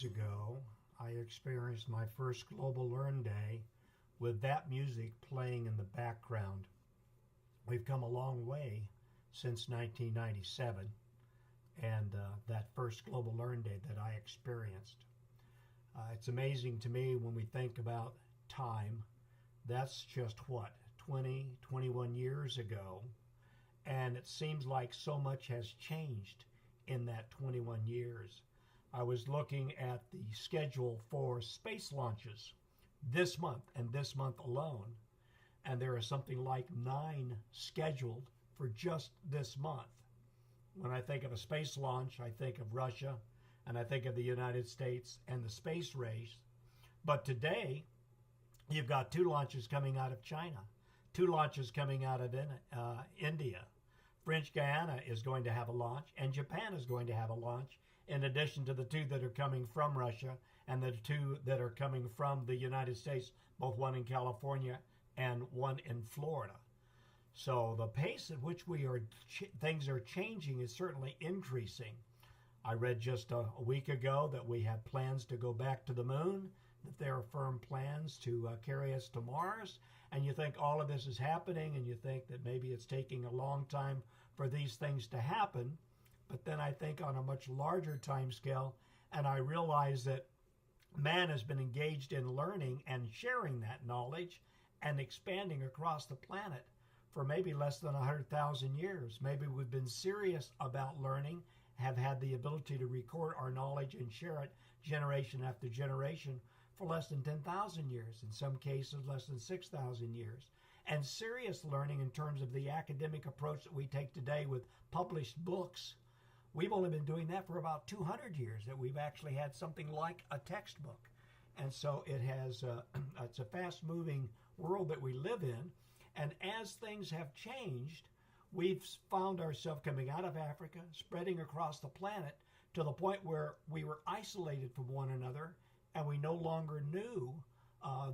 ago, I experienced my first Global Learn Day with that music playing in the background. We've come a long way since 1997 and that first Global Learn Day that I experienced. It's amazing to me when we think about time. That's just what, 20, 21 years ago. And it seems like so much has changed in that 21 years. I was looking at the schedule for space launches this month and this month alone, and there are something like 9 scheduled for just this month. When I think of a space launch, I think of Russia, and I think of the United States and the space race. But today, you've got 2 launches coming out of China, 2 launches coming out of India. French Guiana is going to have a launch, and Japan is going to have a launch, in addition to the 2 that are coming from Russia and the 2 that are coming from the United States, both one in California and one in Florida. So the pace at which things are changing is certainly increasing. I read just a week ago that we have plans to go back to the moon, that there are firm plans to carry us to Mars, and you think all of this is happening, and you think that maybe it's taking a long time for these things to happen. But then I think on a much larger time scale, and I realize that man has been engaged in learning and sharing that knowledge and expanding across the planet for maybe less than 100,000 years. Maybe we've been serious about learning, have had the ability to record our knowledge and share it generation after generation for less than 10,000 years, in some cases less than 6,000 years. And serious learning in terms of the academic approach that we take today with published books, we've only been doing that for about 200 years, that we've actually had something like a textbook. And so it has, it's a fast-moving world that we live in. And as things have changed, we've found ourselves coming out of Africa, spreading across the planet to the point where we were isolated from one another, and we no longer knew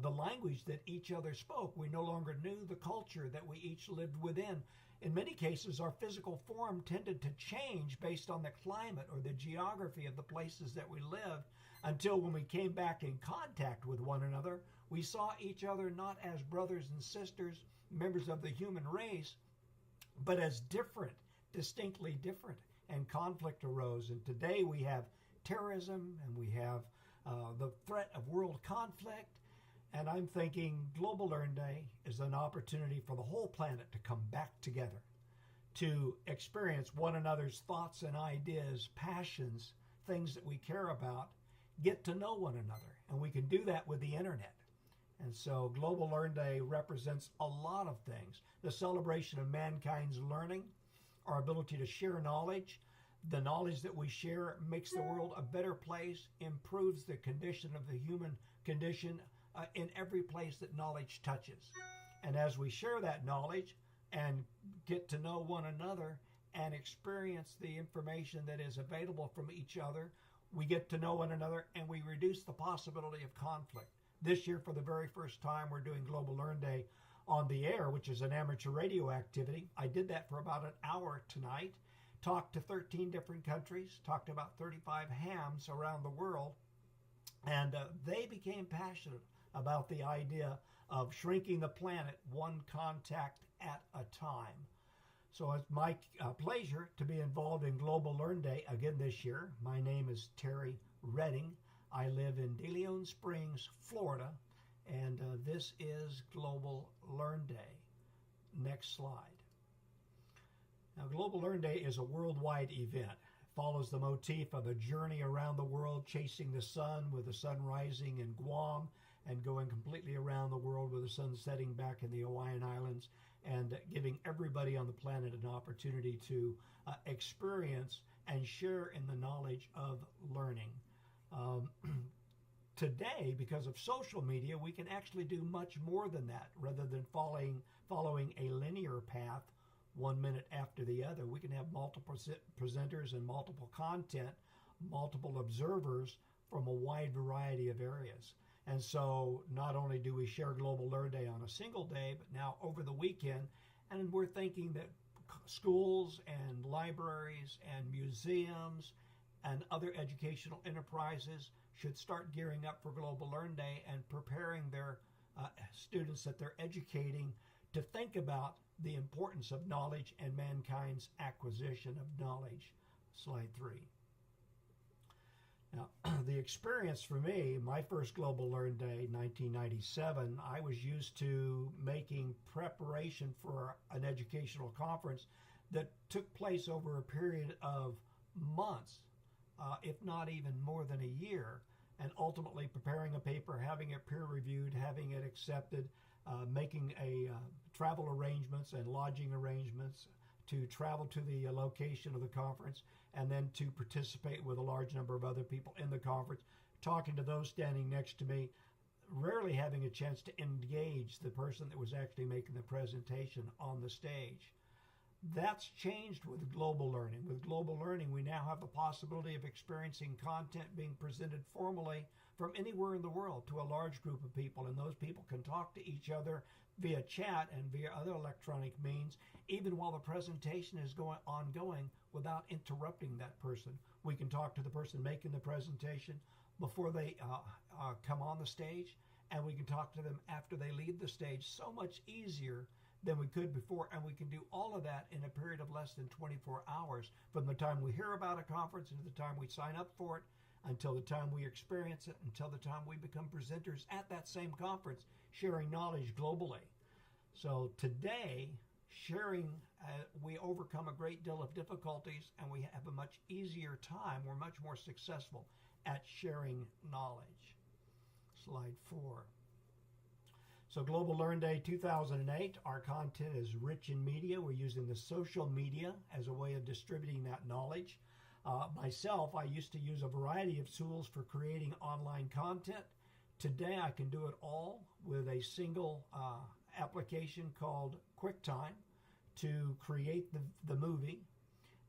the language that each other spoke. We no longer knew the culture that we each lived within. In many cases, our physical form tended to change based on the climate or the geography of the places that we lived, until when we came back in contact with one another, we saw each other not as brothers and sisters, members of the human race, but as different, distinctly different, and conflict arose. And today we have terrorism, and we have the threat of world conflict. And I'm thinking Global Learn Day is an opportunity for the whole planet to come back together, to experience one another's thoughts and ideas, passions, things that we care about, get to know one another. And we can do that with the internet. And so Global Learn Day represents a lot of things. The celebration of mankind's learning, our ability to share knowledge. The knowledge that we share makes the world a better place, improves the condition of the human condition in every place that knowledge touches. And as we share that knowledge and get to know one another and experience the information that is available from each other, we get to know one another and we reduce the possibility of conflict. This year, for the very first time, we're doing Global Learn Day on the air, which is an amateur radio activity. I did that for about an hour tonight, talked to 13 different countries, talked to about 35 hams around the world, and they became passionate about the idea of shrinking the planet one contact at a time. So it's my pleasure to be involved in Global Learn Day again this year. My name is Terry Redding. I live in De Leon Springs, Florida, and this is Global Learn Day. Next slide. Now, Global Learn Day is a worldwide event. It follows the motif of a journey around the world, chasing the sun, with the sun rising in Guam and going completely around the world with the sun setting back in the Hawaiian Islands, and giving everybody on the planet an opportunity to experience and share in the knowledge of learning. Today, because of social media, we can actually do much more than that. Rather than following a linear path 1 minute after the other, we can have multiple presenters and multiple content, multiple observers from a wide variety of areas. And so not only do we share Global Learn Day on a single day, but now over the weekend, and we're thinking that schools and libraries and museums and other educational enterprises should start gearing up for Global Learn Day and preparing their students that they're educating to think about the importance of knowledge and mankind's acquisition of knowledge. Slide 3. Now, the experience for me, my first Global Learn Day, 1997, I was used to making preparation for an educational conference that took place over a period of months, if not even more than a year, and ultimately preparing a paper, having it peer reviewed, having it accepted, making travel arrangements and lodging arrangements to travel to the location of the conference, and then to participate with a large number of other people in the conference, talking to those standing next to me, rarely having a chance to engage the person that was actually making the presentation on the stage. That's changed with global learning. With global learning, we now have the possibility of experiencing content being presented formally from anywhere in the world to a large group of people, and those people can talk to each other via chat and via other electronic means, even while the presentation is ongoing, without interrupting that person. We can talk to the person making the presentation before they come on the stage, and we can talk to them after they leave the stage so much easier than we could before, and we can do all of that in a period of less than 24 hours from the time we hear about a conference to the time we sign up for it, until the time we experience it, until the time we become presenters at that same conference, sharing knowledge globally. So today, sharing, we overcome a great deal of difficulties, and we have a much easier time. We're much more successful at sharing knowledge. Slide 4. So Global Learn Day 2008, our content is rich in media. We're using the social media as a way of distributing that knowledge. Myself, I used to use a variety of tools for creating online content. Today, I can do it all with a single application called QuickTime to create the movie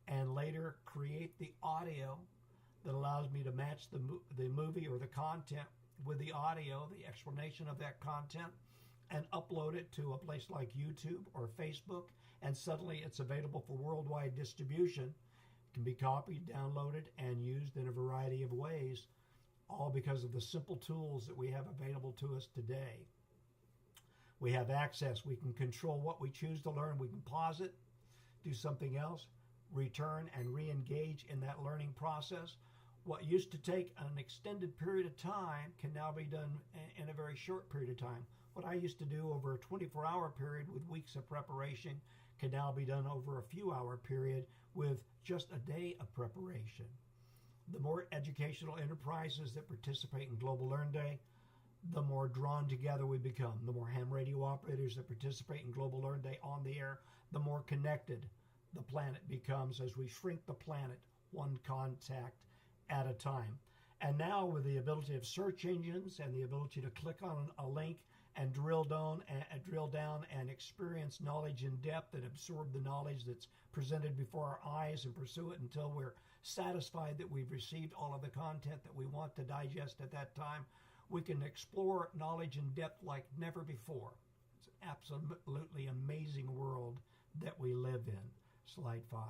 and later create the audio that allows me to match the movie or the content with the audio, the explanation of that content, and upload it to a place like YouTube or Facebook, and suddenly it's available for worldwide distribution. It can be copied, downloaded, and used in a variety of ways, all because of the simple tools that we have available to us today. We have access. We can control what we choose to learn. We can pause it, do something else, return and re-engage in that learning process. What used to take an extended period of time can now be done in a very short period of time. What I used to do over a 24-hour period with weeks of preparation can now be done over a few-hour period with just a day of preparation. The more educational enterprises that participate in Global Learn Day, the more drawn together we become. The more ham radio operators that participate in Global Learn Day on the air, the more connected the planet becomes as we shrink the planet one contact at a time. And now with the ability of search engines and the ability to click on a link and drill down and experience knowledge in depth and absorb the knowledge that's presented before our eyes and pursue it until we're satisfied that we've received all of the content that we want to digest at that time, we can explore knowledge in depth like never before. It's an absolutely amazing world that we live in. Slide 5.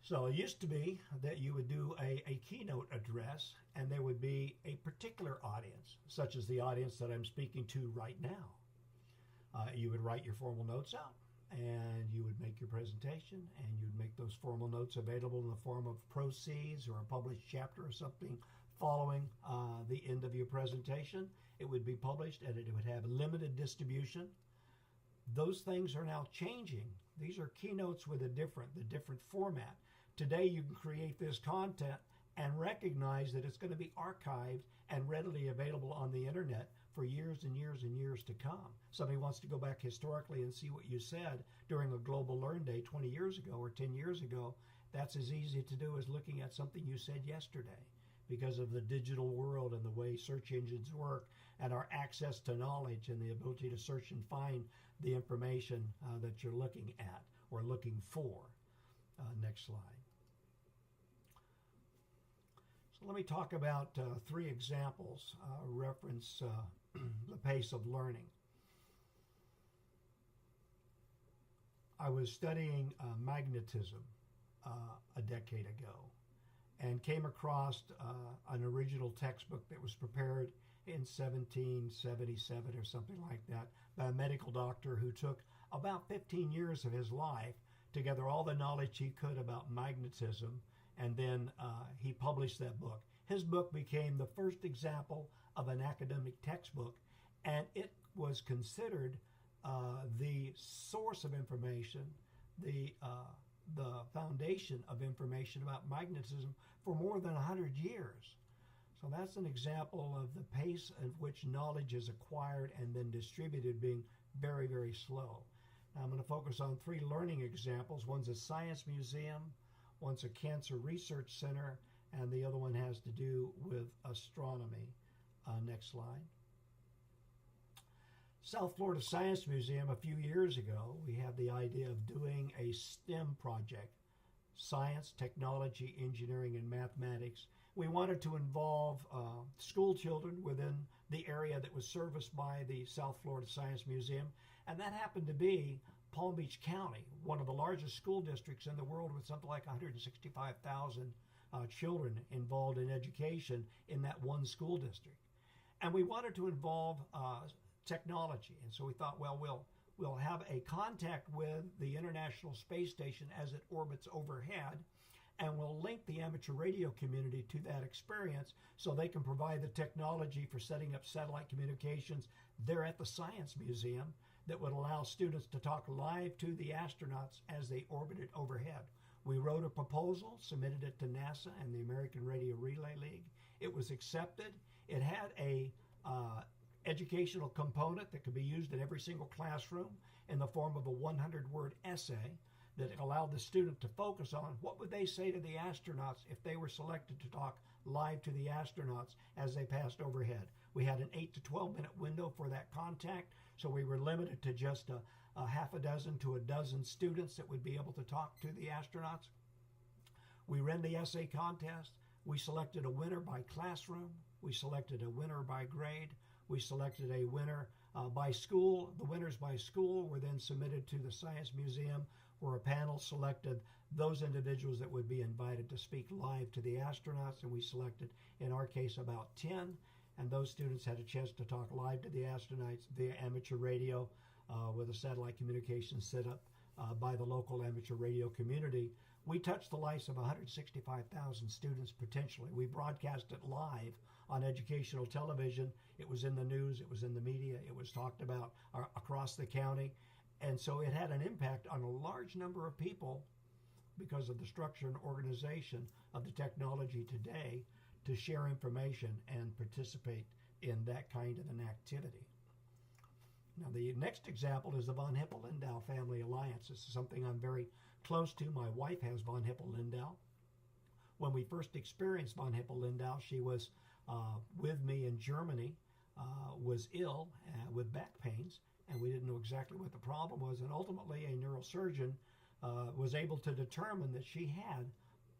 So it used to be that you would do a keynote address and there would be a particular audience, such as the audience that I'm speaking to right now. You would write your formal notes out and you would make your presentation and you'd make those formal notes available in the form of proceeds or a published chapter or something following the end of your presentation. It would be published and it would have limited distribution. Those things are now changing. These are keynotes with a different format. Today you can create this content and recognize that it's going to be archived and readily available on the internet for years and years and years to come. Somebody wants to go back historically and see what you said during a Global Learn Day 20 years ago or 10 years ago. That's as easy to do as looking at something you said yesterday, because of the digital world and the way search engines work and our access to knowledge and the ability to search and find the information that you're looking at or looking for. Next slide. So let me talk about 3 examples reference the pace of learning. I was studying magnetism a decade ago, and came across an original textbook that was prepared in 1777 or something like that by a medical doctor who took about 15 years of his life to gather all the knowledge he could about magnetism, and then he published that book. His book became the first example of an academic textbook, and it was considered the source of information, the foundation of information about magnetism for more than 100 years. So that's an example of the pace at which knowledge is acquired and then distributed being very, very slow. Now I'm going to focus on 3 learning examples. One's a science museum, one's a cancer research center, and the other one has to do with astronomy. Next slide. South Florida Science Museum, a few years ago, we had the idea of doing a STEM project, science, technology, engineering, and mathematics. We wanted to involve school children within the area that was serviced by the South Florida Science Museum, and that happened to be Palm Beach County, one of the largest school districts in the world with something like 165,000 children involved in education in that one school district. And we wanted to involve technology, and so we thought, well, we'll have a contact with the International Space Station as it orbits overhead, and we'll link the amateur radio community to that experience so they can provide the technology for setting up satellite communications there at the Science Museum that would allow students to talk live to the astronauts as they orbited overhead. We wrote a proposal, submitted it to NASA and the American Radio Relay League. It was accepted. It had a educational component that could be used in every single classroom in the form of a 100-word essay that allowed the student to focus on what would they say to the astronauts if they were selected to talk live to the astronauts as they passed overhead. We had an 8 to 12-minute window for that contact, so we were limited to just a half a dozen to a dozen students that would be able to talk to the astronauts. We ran the essay contest. We selected a winner by classroom. We selected a winner by grade. We selected a winner by school. The winners by school were then submitted to the Science Museum, where a panel selected those individuals that would be invited to speak live to the astronauts, and we selected, in our case, about 10, and those students had a chance to talk live to the astronauts via amateur radio with a satellite communication set up by the local amateur radio community. We touched the lives of 165,000 students potentially. We broadcast it live on educational television. It was in the news, it was in the media, it was talked about across the county. And so it had an impact on a large number of people because of the structure and organization of the technology today to share information and participate in that kind of an activity. Now, the next example is the von Hippel-Lindau Family Alliance. This is something I'm very close to. My wife has von Hippel-Lindau. When we first experienced von Hippel-Lindau, she was with me in Germany, was ill with back pains, and we didn't know exactly what the problem was. And ultimately, a neurosurgeon was able to determine that she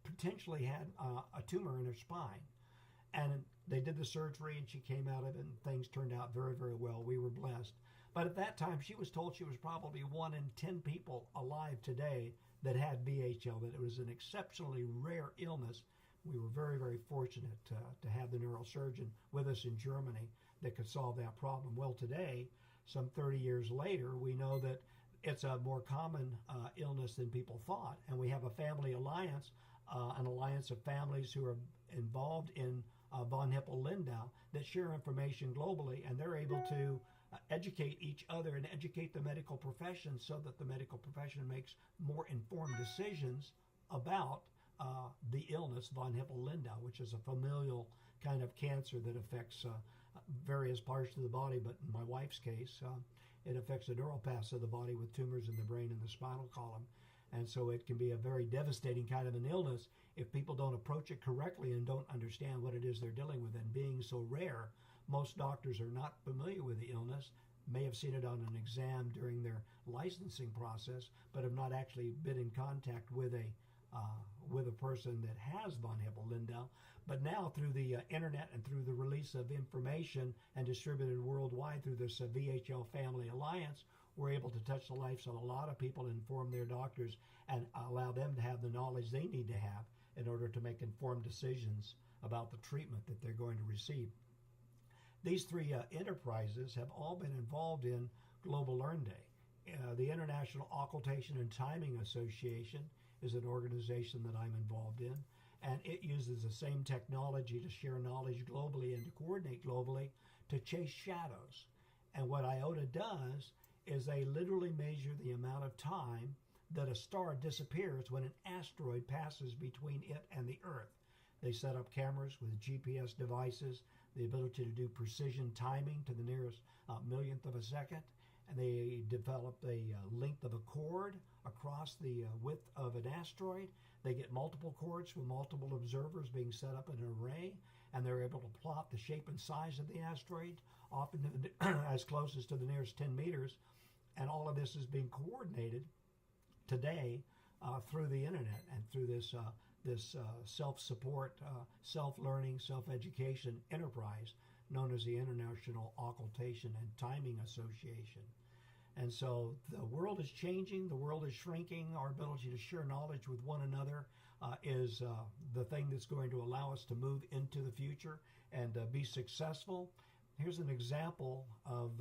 potentially had a tumor in her spine. And they did the surgery, and she came out of it, and things turned out very, very well. We were blessed. But at that time, she was told she was probably 1 in 10 people alive today that had VHL, that it was an exceptionally rare illness. We were very, very fortunate to have the neurosurgeon with us in Germany that could solve that problem. Well, today, some 30 years later, we know that it's a more common illness than people thought. And we have a family alliance, an alliance of families who are involved in von Hippel-Lindau that share information globally, and they're able to educate each other and educate the medical profession so that the medical profession makes more informed decisions about the illness von Hippel-Lindau, which is a familial kind of cancer that affects various parts of the body, but in my wife's case, it affects the neural paths of the body with tumors in the brain and the spinal column. And so it can be a very devastating kind of an illness if people don't approach it correctly and don't understand what it is they're dealing with. And being so rare, most doctors are not familiar with the illness, may have seen it on an exam during their licensing process, but have not actually been in contact with a person that has von Hippel-Lindau. But now through the internet and through the release of information and distributed worldwide through this VHL Family Alliance, we're able to touch the lives of a lot of people, inform their doctors, and allow them to have the knowledge they need to have in order to make informed decisions about the treatment that they're going to receive. These three enterprises have all been involved in Global Learn Day. The International Occultation and Timing Association is an organization that I'm involved in, and it uses the same technology to share knowledge globally and to coordinate globally to chase shadows. And what IOTA does is they literally measure the amount of time that a star disappears when an asteroid passes between it and the Earth. They set up cameras with GPS devices, the ability to do precision timing to the nearest millionth of a second, and they develop the length of a chord across the width of an asteroid. They get multiple chords with multiple observers being set up in an array, and they're able to plot the shape and size of the asteroid, often as close as to the nearest 10 meters, and all of this is being coordinated today through the internet and through this self-support, self-learning, self-education enterprise known as the International Occultation and Timing Association. And so the world is changing, the world is shrinking. Our ability to share knowledge with one another is the thing that's going to allow us to move into the future and be successful. Here's an example of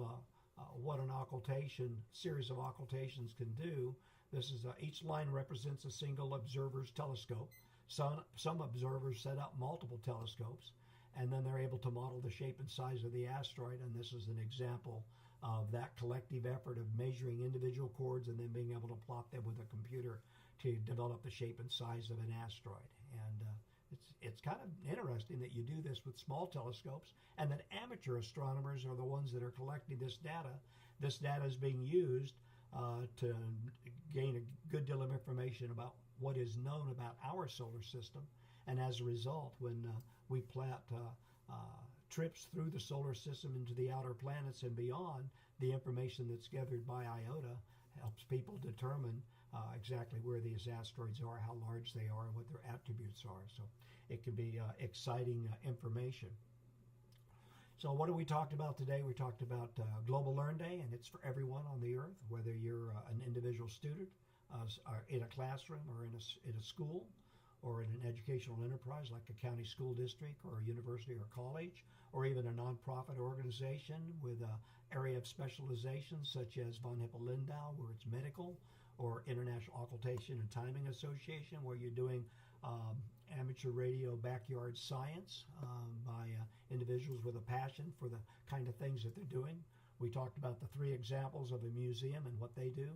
what an occultation, series of occultations can do. This is each line represents a single observer's telescope. Some observers set up multiple telescopes, and then they're able to model the shape and size of the asteroid, and this is an example of that collective effort of measuring individual chords and then being able to plot them with a computer to develop the shape and size of an asteroid. And it's kind of interesting that you do this with small telescopes, and that amateur astronomers are the ones that are collecting this data. This data is being used to gain a good deal of information about what is known about our solar system. And as a result, when we plot trips through the solar system into the outer planets and beyond, the information that's gathered by IOTA helps people determine exactly where these asteroids are, how large they are, and what their attributes are. So it can be exciting information. So what have we talked about today? We talked about Global Learn Day, and it's for everyone on the earth, whether you're an individual student in a classroom or in a school, or in an educational enterprise like a county school district or a university or college, or even a nonprofit organization with an area of specialization such as Von Hippel-Lindau, where it's medical, or International Occultation and Timing Association, where you're doing amateur radio backyard science by individuals with a passion for the kind of things that they're doing. We talked about the three examples of a museum and what they do,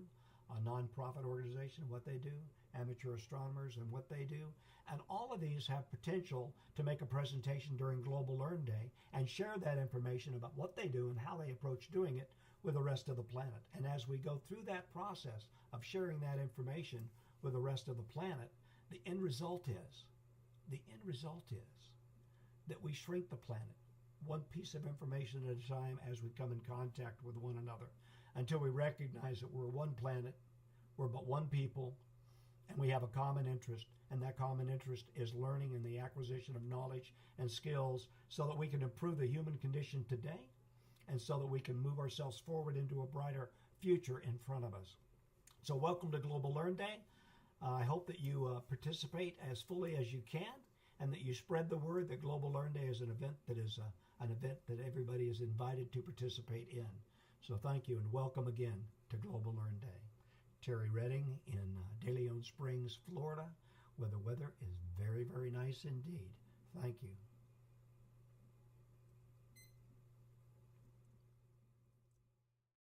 a nonprofit organization and what they do, amateur astronomers and what they do. And all of these have potential to make a presentation during Global Learn Day and share that information about what they do and how they approach doing it with the rest of the planet. And as we go through that process of sharing that information with the rest of the planet, the end result is that we shrink the planet one piece of information at a time as we come in contact with one another, until we recognize that we're one planet, we're but one people, and we have a common interest, and that common interest is learning and the acquisition of knowledge and skills so that we can improve the human condition today and so that we can move ourselves forward into a brighter future in front of us. So welcome to Global Learn Day. I hope that you participate as fully as you can, and that you spread the word that Global Learn Day is an event that everybody is invited to participate in. So thank you and welcome again to Global Learn Day. Terry Redding in De Leon Springs, Florida, where the weather is very, very nice indeed. Thank you.